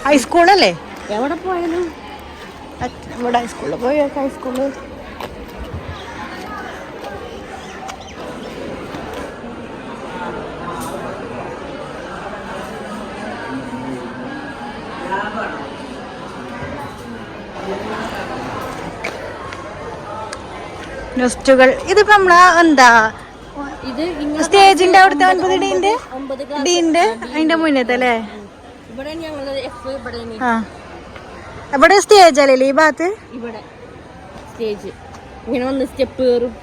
ഹൈസ്കൂളല്ലേ? എവിടെ പോയാലും ഇവിടെ ഹൈസ്കൂളിൽ പോയി. ഹൈസ്കൂള് നെസ്റ്റുകൾ ഇതിപ്പോ നമ്മളാ എന്താ ഇത് സ്റ്റേജിന്റെ അവിടുത്തെ 9 ഡീന്റെ അതിന്റെ മുന്നത്തെ അല്ലേ? ഇവിടെ ഞങ്ങള് ആ ഇവിടെ സ്റ്റേജ് അല്ലേ ഈ ഭാഗത്ത്? ഇവിടെ സ്റ്റേജ് ഇങ്ങനെ വന്ന് സ്റ്റെപ്പ് കയറും.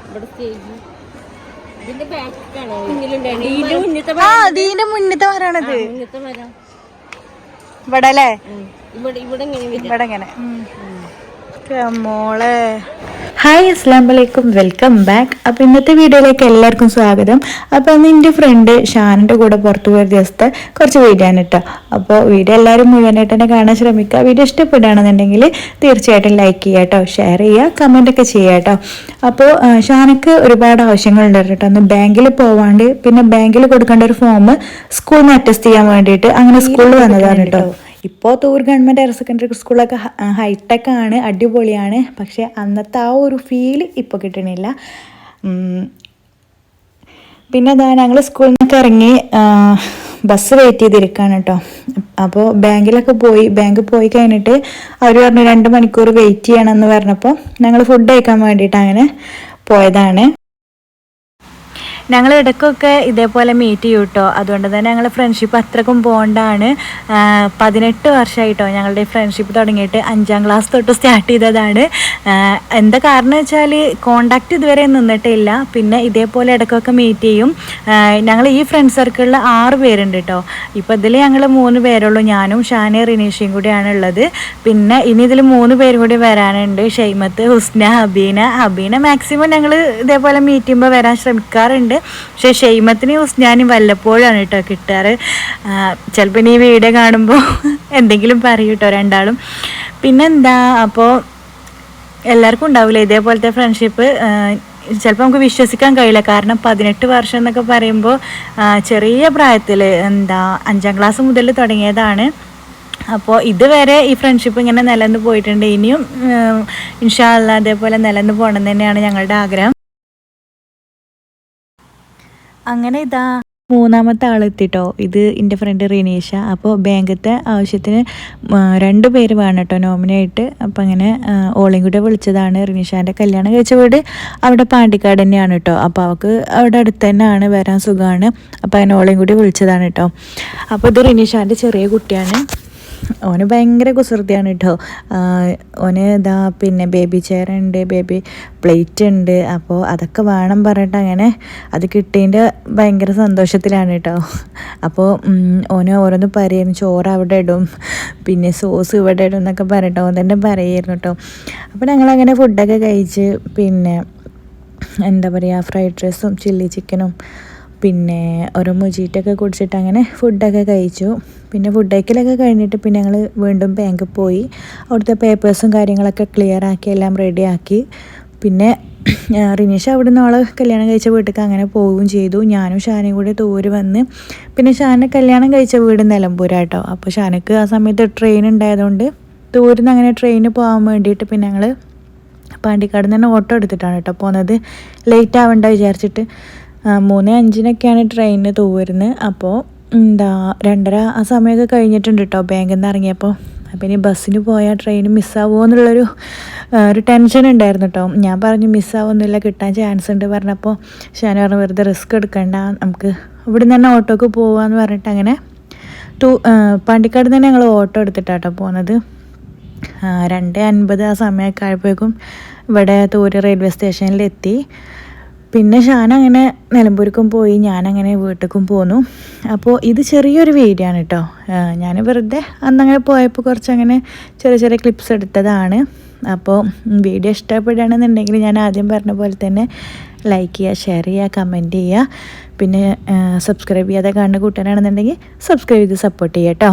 ഇവിടെ സ്റ്റേജ് ഇതിന്റെ ബാക്കാണ്. ഇതിന്റെ മുന്നത്തെ മരാണത്. മുന്നത്തെ മരം ഇവിടെ അല്ലേ? ഇവിടെ ഇങ്ങനെ മോളെ. ഹായ്, അസ്സലാമു അലൈക്കും, വെൽക്കം ബാക്ക്. അപ്പോൾ ഇന്നത്തെ വീഡിയോയിലേക്ക് എല്ലാവർക്കും സ്വാഗതം. അപ്പോൾ അന്ന് എൻ്റെ ഫ്രണ്ട് ഷാനിൻ്റെ കൂടെ പുറത്തു പോയ ദിവസത്തെ കുറച്ച് വീഡിയോ ആണ് കേട്ടോ. അപ്പോൾ വീഡിയോ എല്ലാവരും മുഴുവനായിട്ട് തന്നെ കാണാൻ ശ്രമിക്കുക. വീഡിയോ ഇഷ്ടപ്പെടുകയാണെന്നുണ്ടെങ്കിൽ തീർച്ചയായിട്ടും ലൈക്ക് ചെയ്യുക കേട്ടോ, ഷെയർ ചെയ്യുക, കമൻറ്റൊക്കെ ചെയ്യുക കേട്ടോ. അപ്പോൾ ഷാനക്ക് ഒരുപാട് ആവശ്യങ്ങളുണ്ടായിരുന്നു കേട്ടോ. അന്ന് ബാങ്കിൽ പോവാണ്ട് പിന്നെ ബാങ്കിൽ കൊടുക്കേണ്ട ഒരു ഫോം സ്കൂളിൽ നിന്ന് അറ്റസ്റ്റ് ചെയ്യാൻ വേണ്ടിയിട്ട് അങ്ങനെ സ്കൂളിൽ വന്നതാണ് കേട്ടോ. ഇപ്പോൾ തൂർ ഗവൺമെൻറ് ഹയർ സെക്കൻഡറി സ്കൂളൊക്കെ ഹൈടെക് ആണ്, അടിപൊളിയാണ്. പക്ഷേ അന്നത്തെ ആ ഒരു ഫീല് ഇപ്പോൾ കിട്ടണില്ല. പിന്നെ അതാ ഞങ്ങൾ സ്കൂളിൽ നിന്നൊക്കെ ഇറങ്ങി ബസ് വെയിറ്റ് ചെയ്തിരിക്കുകയാണ് കേട്ടോ. അപ്പോൾ ബാങ്കിൽ പോയി കഴിഞ്ഞിട്ട് അവർ പറഞ്ഞു 2 മണിക്കൂർ വെയിറ്റ് ചെയ്യണമെന്ന് പറഞ്ഞപ്പോൾ ഞങ്ങൾ ഫുഡ് കഴിക്കാൻ വേണ്ടിയിട്ട് അങ്ങനെ പോയതാണ്. ഞങ്ങൾ ഇടയ്ക്കൊക്കെ ഇതേപോലെ മീറ്റ് ചെയ്യും കേട്ടോ. അതുകൊണ്ട് തന്നെ ഞങ്ങൾ ഫ്രണ്ട്ഷിപ്പ് അത്രക്കും ബോണ്ടാണ്. 18 വർഷമായിട്ടോ ഞങ്ങളുടെ ഫ്രണ്ട്ഷിപ്പ് തുടങ്ങിയിട്ട്. 5ാം ക്ലാസ് തൊട്ട് സ്റ്റാർട്ട് ചെയ്തതാണ്. എന്താ കാരണം വെച്ചാൽ കോണ്ടാക്റ്റ് ഇതുവരെ നിന്നിട്ടില്ല. പിന്നെ ഇതേപോലെ ഇടയ്ക്കൊക്കെ മീറ്റ് ചെയ്യും. ഞങ്ങൾ ഈ ഫ്രണ്ട് സർക്കിളിൽ 6 പേരുണ്ട് കേട്ടോ. ഇപ്പോൾ ഇതിൽ ഞങ്ങൾ 3 പേരുള്ളൂ. ഞാനും ഷാനെ റിനീഷയും കൂടിയാണ് ഉള്ളത്. പിന്നെ ഇനി ഇതിൽ 3 പേരും കൂടി വരാനുണ്ട്. ഷൈമത്ത്, ഹുസ്ന, ഹബീന മാക്സിമം ഞങ്ങൾ ഇതേപോലെ മീറ്റ് ചെയ്യുമ്പോൾ വരാൻ ശ്രമിക്കാറുണ്ട്. പക്ഷെ ഷെയ്മത്തിന് ഹുസ്നാനും വല്ലപ്പോഴാണ് കേട്ടോ കിട്ടാറ്. ചിലപ്പോൾ ഈ വീഡിയോ കാണുമ്പോൾ എന്തെങ്കിലും പറയും കേട്ടോ രണ്ടാളും. പിന്നെന്താ, അപ്പോൾ എല്ലാവർക്കും ഉണ്ടാവില്ല ഇതേപോലത്തെ ഫ്രണ്ട്ഷിപ്പ്. ചിലപ്പോൾ നമുക്ക് വിശ്വസിക്കാൻ കഴിയില്ല. കാരണം 18 വർഷം എന്നൊക്കെ പറയുമ്പോൾ ചെറിയ പ്രായത്തിൽ 5ാം ക്ലാസ് മുതൽ തുടങ്ങിയതാണ്. അപ്പോൾ ഇതുവരെ ഈ ഫ്രണ്ട്ഷിപ്പ് ഇങ്ങനെ നിലനിന്ന് പോയിട്ടുണ്ട്. ഇനിയും ഇൻഷാ അല്ലാഹ് അതേപോലെ നിലനിന്ന് പോകണം തന്നെയാണ് ഞങ്ങളുടെ ആഗ്രഹം. അങ്ങനെ ഇതാ 3ാമത്തെ ആളെത്തിട്ടോ. ഇത് എൻ്റെ ഫ്രണ്ട് റിനീഷ. അപ്പോൾ ബാങ്കത്തെ ആവശ്യത്തിന് 2 പേര് വേണം കേട്ടോ നോമിനായിട്ട്. അപ്പോൾ അങ്ങനെ ഓളയും കൂടെ വിളിച്ചതാണ്. റിനീഷാൻ്റെ കല്യാണം കഴിച്ച വീട് അവിടെ പാണ്ടിക്കാട് തന്നെയാണ് കേട്ടോ. അപ്പോൾ അവൾക്ക് അവിടെ അടുത്ത് തന്നെയാണ്, വരാൻ സുഖമാണ്. അപ്പോൾ അങ്ങനെ ഓളയും കൂടി വിളിച്ചതാണ് കേട്ടോ. അപ്പോൾ ഇത് റിനീഷാൻ്റെ ചെറിയ കുട്ടിയാണ്. ഓന് ഭയങ്കര കുസൃതിയാണ് കേട്ടോ. ഓന് ഇതാ പിന്നെ ബേബി ചെയർ ഉണ്ട്, ബേബി പ്ലേറ്റ് ഉണ്ട്. അപ്പോൾ അതൊക്കെ വേണം പറഞ്ഞിട്ട് അങ്ങനെ അത് കിട്ടിയതിൻ്റെ ഭയങ്കര സന്തോഷത്തിലാണ് കേട്ടോ. അപ്പോൾ ഓന് ഓരോന്ന് പറയുന്നു, ചോറ് അവിടെ ഇടും, പിന്നെ സോസ് ഇവിടെ ഇടും എന്നൊക്കെ പറഞ്ഞിട്ട് ഓൻ തന്നെ പറയായിരുന്നു കേട്ടോ. അപ്പോൾ ഞങ്ങളങ്ങനെ ഫുഡൊക്കെ കഴിച്ച് പിന്നെ എന്താ പറയുക ഫ്രൈഡ് റൈസും ചില്ലി ചിക്കനും പിന്നെ ഒരു മുജീറ്റൊക്കെ കുടിച്ചിട്ട് അങ്ങനെ ഫുഡൊക്കെ കഴിച്ചു. പിന്നെ ഫുഡ് കഴിക്കലൊക്കെ കഴിഞ്ഞിട്ട് പിന്നെ ഞങ്ങൾ വീണ്ടും ബാങ്കിൽ പോയി അവിടുത്തെ പേപ്പേഴ്സും കാര്യങ്ങളൊക്കെ ക്ലിയർ ആക്കി എല്ലാം റെഡിയാക്കി. പിന്നെ റിനീഷ അവിടെ നിന്ന് അവളെ കല്യാണം കഴിച്ച വീട്ടിലേക്ക് അങ്ങനെ പോവുകയും ചെയ്തു. ഞാനും ഷാനയും കൂടി തൂര് വന്ന്. പിന്നെ ഷാനെ കല്യാണം കഴിച്ച വീട് നിലമ്പൂരാട്ടോ. അപ്പോൾ ഷാനക്ക് ആ സമയത്ത് ട്രെയിൻ ഉണ്ടായതുകൊണ്ട് തൂരിൽ നിന്ന് അങ്ങനെ ട്രെയിന് പോകാൻ വേണ്ടിയിട്ട് പിന്നെ ഞങ്ങൾ പാണ്ടിക്കാട് നിന്ന് തന്നെ ഓട്ടോ എടുത്തിട്ടാണ് കേട്ടോ പോകുന്നത്. ലേറ്റ് ആവണ്ട വിചാരിച്ചിട്ട്. 3:05 ട്രെയിനിന് തൂവരുന്നത്. അപ്പോൾ 2:30 ആ സമയമൊക്കെ കഴിഞ്ഞിട്ടുണ്ട് കേട്ടോ ബാങ്കിൽ നിന്ന് ഇറങ്ങിയപ്പോൾ. അപ്പോൾ ഇനി ബസ്സിന് പോയാൽ ട്രെയിൻ മിസ്സാവുമോ എന്നുള്ളൊരു ടെൻഷൻ ഉണ്ടായിരുന്നു കേട്ടോ. ഞാൻ പറഞ്ഞു മിസ്സാവുന്നില്ല, കിട്ടാൻ ചാൻസ് ഉണ്ട് പറഞ്ഞപ്പോൾ ഷാന പറഞ്ഞു വെറുതെ റിസ്ക് എടുക്കണ്ട, നമുക്ക് ഇവിടെ നിന്ന് തന്നെ ഓട്ടോക്ക് പോകാമെന്ന് പറഞ്ഞിട്ട് അങ്ങനെ പാണ്ടിക്കാട് തന്നെ ഞങ്ങൾ ഓട്ടോ എടുത്തിട്ടാട്ടോ പോകുന്നത്. 2:50 ആ സമയമൊക്കെ ആയപ്പോഴേക്കും ഇവിടെ തൂര് റെയിൽവേ സ്റ്റേഷനിലെത്തി. പിന്നെ ഷാന അങ്ങനെ നിലമ്പൂർക്കും പോയി, ഞാനങ്ങനെ വീട്ടിലേക്കും പോന്നു. അപ്പോൾ ഇത് ചെറിയൊരു വീഡിയോ ആണ് കേട്ടോ. ഞാൻ വെറുതെ അന്നങ്ങനെ പോയപ്പോൾ കുറച്ചങ്ങനെ ചെറിയ ചെറിയ ക്ലിപ്സ് എടുത്തതാണ്. അപ്പോൾ വീഡിയോ ഇഷ്ടപ്പെടുകയാണെന്നുണ്ടെങ്കിൽ ഞാൻ ആദ്യം പറഞ്ഞ പോലെ തന്നെ ലൈക്ക് ചെയ്യുക, ഷെയർ ചെയ്യുക, കമൻറ്റ് ചെയ്യുക. പിന്നെ സബ്സ്ക്രൈബ് ചെയ്യാതെ കാണുന്ന കൂട്ടാനാണെന്നുണ്ടെങ്കിൽ സബ്സ്ക്രൈബ് ചെയ്ത് സപ്പോർട്ട് ചെയ്യുക കേട്ടോ.